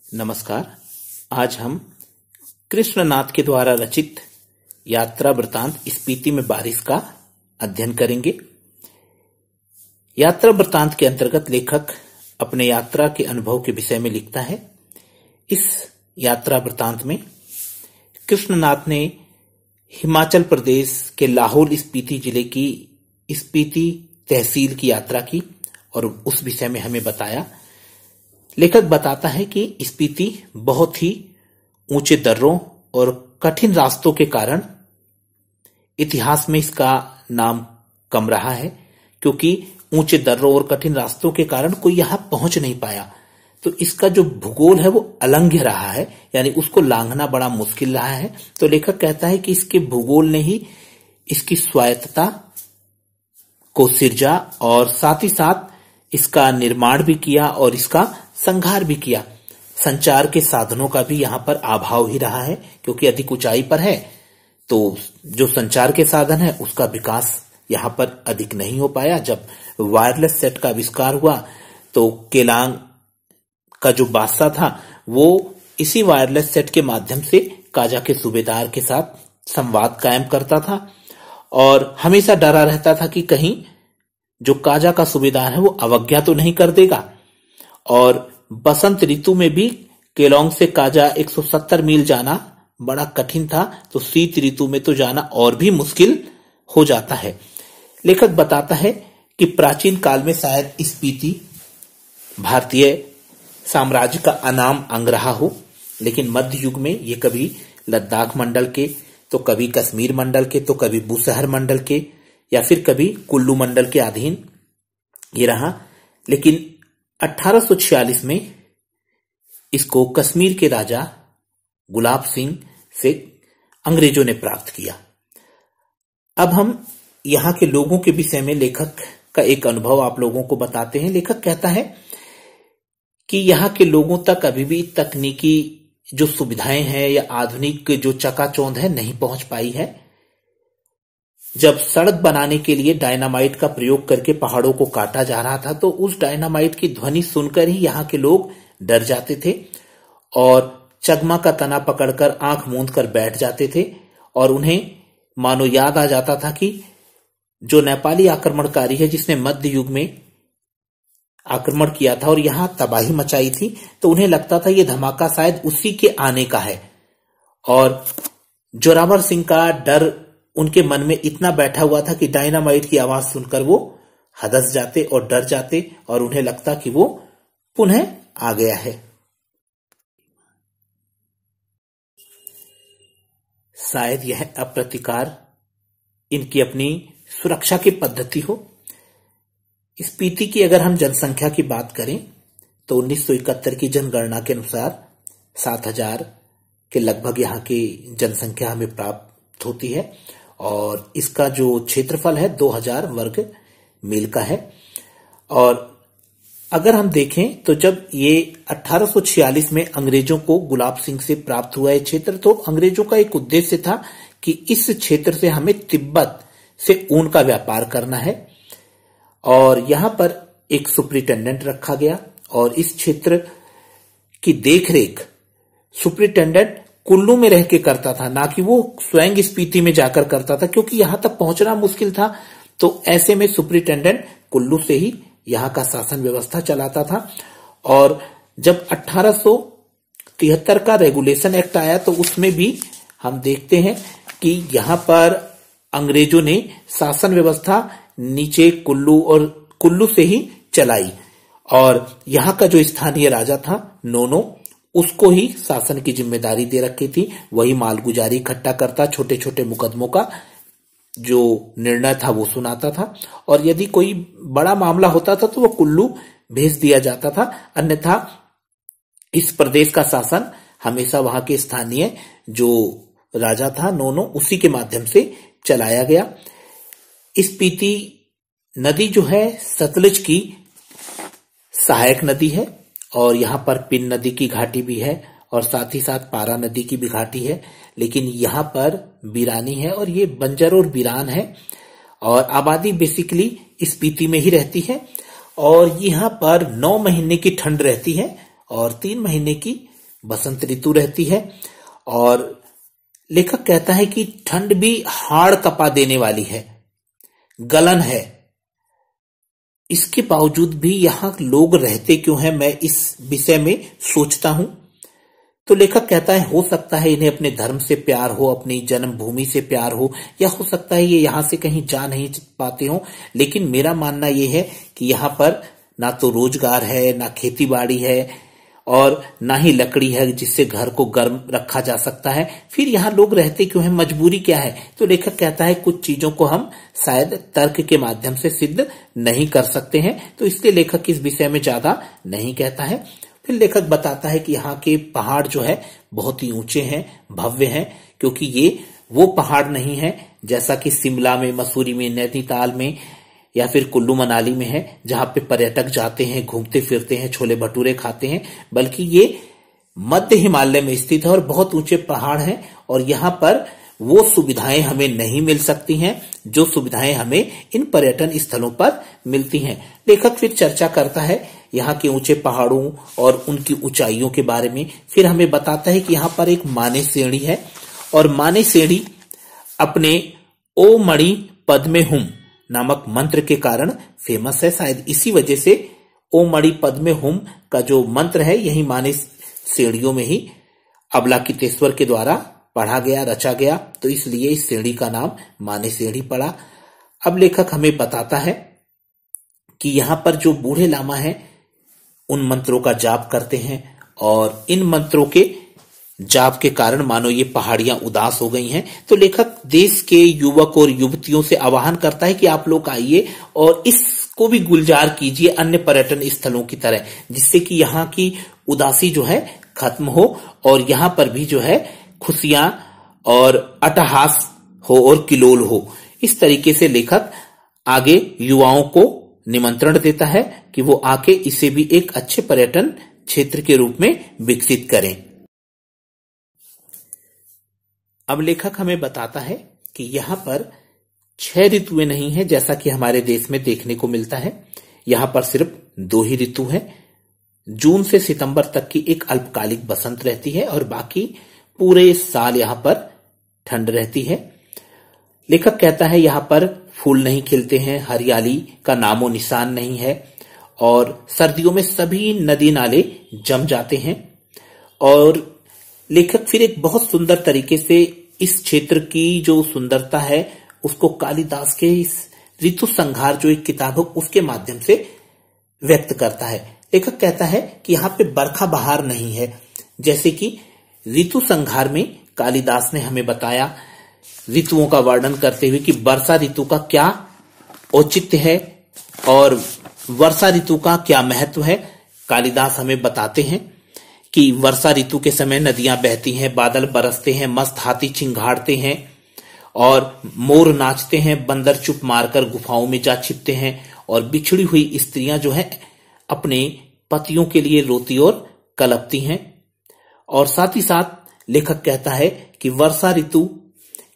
नमस्कार। आज हम कृष्णनाथ के द्वारा रचित यात्रा वृतांत स्पीति में बारिश का अध्ययन करेंगे। यात्रा वृतांत के अंतर्गत लेखक अपने यात्रा के अनुभव के विषय में लिखता है। इस यात्रा वृतांत में कृष्णनाथ ने हिमाचल प्रदेश के लाहौल स्पीति जिले की स्पीति तहसील की यात्रा की और उस विषय में हमें बताया। लेखक बताता है कि स्पीति बहुत ही ऊंचे दर्रों और कठिन रास्तों के कारण इतिहास में इसका नाम कम रहा है, क्योंकि ऊंचे दर्रों और कठिन रास्तों के कारण कोई यहां पहुंच नहीं पाया। तो इसका जो भूगोल है वो अलंघ्य रहा है, यानी उसको लांघना बड़ा मुश्किल रहा है। तो लेखक कहता है कि इसके भूगोल ने ही इसकी स्वायत्तता को सिरजा और साथ ही साथ इसका निर्माण भी किया और इसका संहार भी किया। संचार के साधनों का भी यहां पर अभाव ही रहा है, क्योंकि अधिक ऊंचाई पर है तो जो संचार के साधन है उसका विकास यहां पर अधिक नहीं हो पाया। जब वायरलेस सेट का आविष्कार हुआ तो केलांग का जो बादशाह था वो इसी वायरलेस सेट के माध्यम से काजा के सूबेदार के साथ संवाद कायम करता था और हमेशा डरा रहता था कि कहीं जो काजा का सूबेदार है वो अवज्ञा तो नहीं कर देगा। और बसंत ऋतु में भी केलोंग से काजा 170 मील जाना बड़ा कठिन था, तो शीत ऋतु में तो जाना और भी मुश्किल हो जाता है। लेखक बताता है कि प्राचीन काल में शायद स्पीति भारतीय साम्राज्य का अनाम अंग रहा हो, लेकिन मध्य युग में ये कभी लद्दाख मंडल के, तो कभी कश्मीर मंडल के, तो कभी बुशहर मंडल के, या फिर कभी कुल्लू मंडल के अधीन ये रहा। लेकिन 1846 में इसको कश्मीर के राजा गुलाब सिंह से अंग्रेजों ने प्राप्त किया। अब हम यहां के लोगों के विषय में लेखक का एक अनुभव आप लोगों को बताते हैं। लेखक कहता है कि यहां के लोगों तक अभी भी तकनीकी जो सुविधाएं हैं या आधुनिक जो चकाचौंध है नहीं पहुंच पाई है। जब सड़क बनाने के लिए डायनामाइट का प्रयोग करके पहाड़ों को काटा जा रहा था तो उस डायनामाइट की ध्वनि सुनकर ही यहाँ के लोग डर जाते थे और चगमा का तना पकड़कर आंख मूंद कर बैठ जाते थे और उन्हें मानो याद आ जाता था कि जो नेपाली आक्रमणकारी है जिसने मध्य युग में आक्रमण किया था और यहां तबाही मचाई थी, तो उन्हें लगता था ये धमाका शायद उसी के आने का है। और जोरावर सिंह का डर उनके मन में इतना बैठा हुआ था कि डायनामाइट की आवाज सुनकर वो हदस जाते और डर जाते और उन्हें लगता कि वो पुनः आ गया है। शायद यह अप्रतिकार इनकी अपनी सुरक्षा की पद्धति हो। स्पीति की अगर हम जनसंख्या की बात करें तो 1971 की जनगणना के अनुसार 7000 के लगभग यहाँ की जनसंख्या हमें प्राप्त होती है और इसका जो क्षेत्रफल है 2000 वर्ग मील का है। और अगर हम देखें तो जब ये 1846 में अंग्रेजों को गुलाब सिंह से प्राप्त हुआ है क्षेत्र, तो अंग्रेजों का एक उद्देश्य था कि इस क्षेत्र से हमें तिब्बत से ऊन का व्यापार करना है और यहां पर एक सुपरिटेंडेंट रखा गया और इस क्षेत्र की देखरेख सुपरिटेंडेंट कुल्लू में रह के करता था, ना कि वो स्वयं स्पीति में जाकर करता था, क्योंकि यहां तक पहुंचना मुश्किल था। तो ऐसे में सुपरिटेंडेंट कुल्लू से ही यहां का शासन व्यवस्था चलाता था। और जब 1873 का रेगुलेशन एक्ट आया तो उसमें भी हम देखते हैं कि यहां पर अंग्रेजों ने शासन व्यवस्था नीचे कुल्लू से ही चलाई और यहां का जो स्थानीय राजा था नोनो, उसको ही शासन की जिम्मेदारी दे रखी थी। वही मालगुजारी इकट्ठा करता, छोटे छोटे मुकदमों का जो निर्णय था वो सुनाता था और यदि कोई बड़ा मामला होता था तो वो कुल्लू भेज दिया जाता था। अन्यथा इस प्रदेश का शासन हमेशा वहां के स्थानीय जो राजा था नोनो, उसी के माध्यम से चलाया गया। स्पीति नदी जो है सतलुज की सहायक नदी है और यहां पर पिन नदी की घाटी भी है और साथ ही साथ पारा नदी की भी घाटी है, लेकिन यहां पर वीरानी है और ये बंजर और वीरान है और आबादी बेसिकली स्पीति में ही रहती है और यहां पर 9 महीने की ठंड रहती है और 3 महीने की बसंत ऋतु रहती है। और लेखक कहता है कि ठंड भी हाड़ कपा देने वाली है, गलन है, इसके बावजूद भी यहां लोग रहते क्यों हैं, मैं इस विषय में सोचता हूं। तो लेखक कहता है हो सकता है इन्हें अपने धर्म से प्यार हो, अपनी जन्मभूमि से प्यार हो, या हो सकता है ये यहां से कहीं जा नहीं पाते हो। लेकिन मेरा मानना ये है कि यहाँ पर ना तो रोजगार है, ना खेती बाड़ी है, और ना ही लकड़ी है जिससे घर को गर्म रखा जा सकता है। फिर यहाँ लोग रहते क्यों हैं, मजबूरी क्या है? तो लेखक कहता है कुछ चीजों को हम शायद तर्क के माध्यम से सिद्ध नहीं कर सकते हैं, तो इसलिए लेखक इस विषय में ज्यादा नहीं कहता है। फिर लेखक बताता है कि यहाँ के पहाड़ जो है बहुत ही ऊंचे हैं, भव्य हैं, क्योंकि ये वो पहाड़ नहीं है जैसा कि शिमला में, मसूरी में, नैनीताल में या फिर कुल्लू मनाली में है, जहां पे पर्यटक जाते हैं, घूमते फिरते हैं, छोले भटूरे खाते हैं, बल्कि ये मध्य हिमालय में स्थित है और बहुत ऊंचे पहाड़ हैं। और यहाँ पर वो सुविधाएं हमें नहीं मिल सकती हैं जो सुविधाएं हमें इन पर्यटन स्थलों पर मिलती हैं। लेखक फिर चर्चा करता है यहाँ के ऊंचे पहाड़ों और उनकी ऊंचाइयों के बारे में। फिर हमें बताता है कि यहाँ पर एक मानेसरी है, और मानेसरी अपने ओ मणि पद में हुम नामक मंत्र के कारण फेमस है। शायद इसी वजह से ओ मणि पद में हुम का जो मंत्र है यही मानेसरियों में ही अबलाकितेश्वर के द्वारा पढ़ा गया, रचा गया, तो इसलिए इस श्रेणी का नाम मानेसरी पड़ा। अब लेखक हमें बताता है कि यहाँ पर जो बूढ़े लामा हैं उन मंत्रों का जाप करते हैं, और इन मंत्रों के जाप के कारण मानो ये पहाड़ियां उदास हो गई हैं। तो लेखक देश के युवक और युवतियों से आह्वान करता है कि आप लोग आइए और इसको भी गुलजार कीजिए अन्य पर्यटन स्थलों की तरह, जिससे कि यहाँ की उदासी जो है खत्म हो और यहाँ पर भी जो है खुशियां और अट्टहास हो और किलोल हो। इस तरीके से लेखक आगे युवाओं को निमंत्रण देता है कि वो आके इसे भी एक अच्छे पर्यटन क्षेत्र के रूप में विकसित करें। अब लेखक हमें बताता है कि यहाँ पर 6 ऋतुएं नहीं है जैसा कि हमारे देश में देखने को मिलता है। यहाँ पर सिर्फ 2 ही ऋतु है। जून से सितंबर तक की एक अल्पकालिक बसंत रहती है और बाकी पूरे साल यहाँ पर ठंड रहती है। लेखक कहता है यहाँ पर फूल नहीं खिलते हैं, हरियाली का नामो निशान नहीं है, और सर्दियों में सभी नदी नाले जम जाते हैं। और लेखक फिर एक बहुत सुंदर तरीके से इस क्षेत्र की जो सुंदरता है उसको कालिदास के इस ऋतु संहार जो एक किताब है उसके माध्यम से व्यक्त करता है। लेखक कहता है कि यहाँ पे बरखा बहार नहीं है, जैसे कि ऋतु संहार में कालिदास ने हमें बताया ऋतुओं का वर्णन करते हुए कि वर्षा ऋतु का क्या औचित्य है और वर्षा ऋतु का क्या महत्व है। कालिदास हमें बताते हैं कि वर्षा ऋतु के समय नदियां बहती हैं, बादल बरसते हैं, मस्त हाथी चिंघाड़ते हैं और मोर नाचते हैं, बंदर चुप मारकर गुफाओं में जा छिपते हैं, और बिछड़ी हुई स्त्रियां जो है अपने पतियों के लिए रोती और कलपती हैं। और साथ ही साथ लेखक कहता है कि वर्षा ऋतु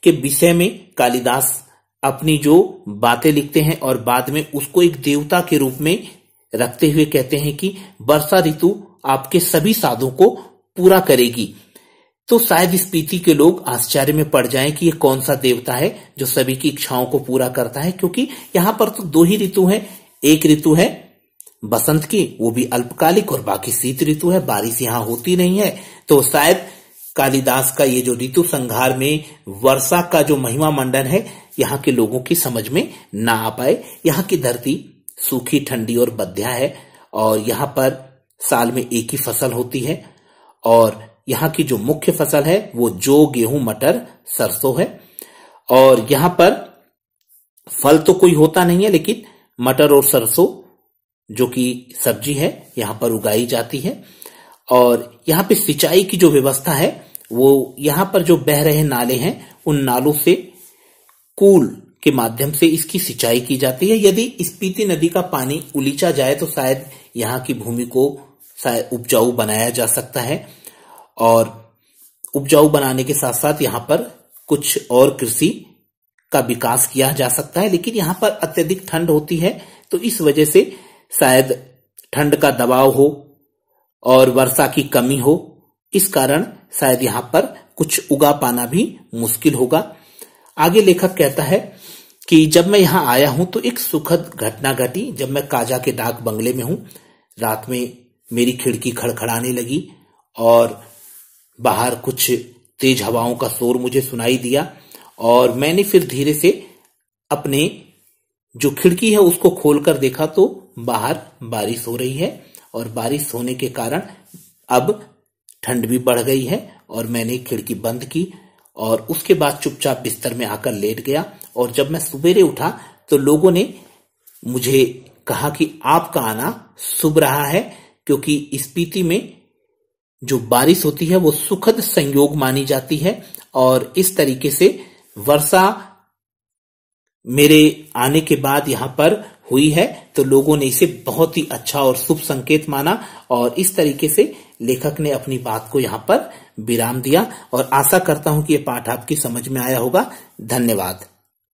के विषय में कालिदास अपनी जो बातें लिखते हैं और बाद में उसको एक देवता के रूप में रखते हुए कहते हैं कि वर्षा ऋतु आपके सभी साधों को पूरा करेगी। तो शायद इस पीति के लोग आश्चर्य में पड़ जाएं कि ये कौन सा देवता है जो सभी की इच्छाओं को पूरा करता है, क्योंकि यहाँ पर तो 2 ही ऋतु हैं। एक ऋतु है बसंत की, वो भी अल्पकालिक, और बाकी शीत ऋतु है, बारिश यहाँ होती नहीं है। तो शायद कालिदास का ये जो ऋतु संहार में वर्षा का जो महिमा मंडन है यहाँ के लोगों की समझ में ना आ पाए। यहाँ की धरती सूखी, ठंडी और बंध्या है, और यहाँ पर साल में एक ही फसल होती है, और यहाँ की जो मुख्य फसल है वो जौ, गेहूं, मटर, सरसों है। और यहाँ पर फल तो कोई होता नहीं है, लेकिन मटर और सरसों जो कि सब्जी है यहाँ पर उगाई जाती है। और यहाँ पे सिंचाई की जो व्यवस्था है वो यहाँ पर जो बह रहे नाले हैं उन नालों से कूल के माध्यम से इसकी सिंचाई की जाती है। यदि स्पीति नदी का पानी उलीचा जाए तो शायद यहाँ की भूमि को शायद उपजाऊ बनाया जा सकता है, और उपजाऊ बनाने के साथ साथ यहाँ पर कुछ और कृषि का विकास किया जा सकता है। लेकिन यहाँ पर अत्यधिक ठंड होती है, तो इस वजह से शायद ठंड का दबाव हो और वर्षा की कमी हो, इस कारण शायद यहां पर कुछ उगा पाना भी मुश्किल होगा। आगे लेखक कहता है कि जब मैं यहां आया हूं तो एक सुखद घटना घटी। जब मैं काजा के डाक बंगले में हूं, रात में मेरी खिड़की खड़खड़ाने लगी और बाहर कुछ तेज हवाओं का शोर मुझे सुनाई दिया और मैंने फिर धीरे से अपने जो खिड़की है उसको खोलकर देखा तो बाहर बारिश हो रही है और बारिश होने के कारण अब ठंड भी बढ़ गई है और मैंने खिड़की बंद की और उसके बाद चुपचाप बिस्तर में आकर लेट गया। और जब मैं सवेरे उठा तो लोगों ने मुझे कहा कि आपका आना शुभ रहा है, क्योंकि स्पीति में जो बारिश होती है वो सुखद संयोग मानी जाती है और इस तरीके से वर्षा मेरे आने के बाद यहां पर हुई है तो लोगों ने इसे बहुत ही अच्छा और शुभ संकेत माना और इस तरीके से लेखक ने अपनी बात को यहां पर विराम दिया। और आशा करता हूं कि यह पाठ आपकी समझ में आया होगा। धन्यवाद।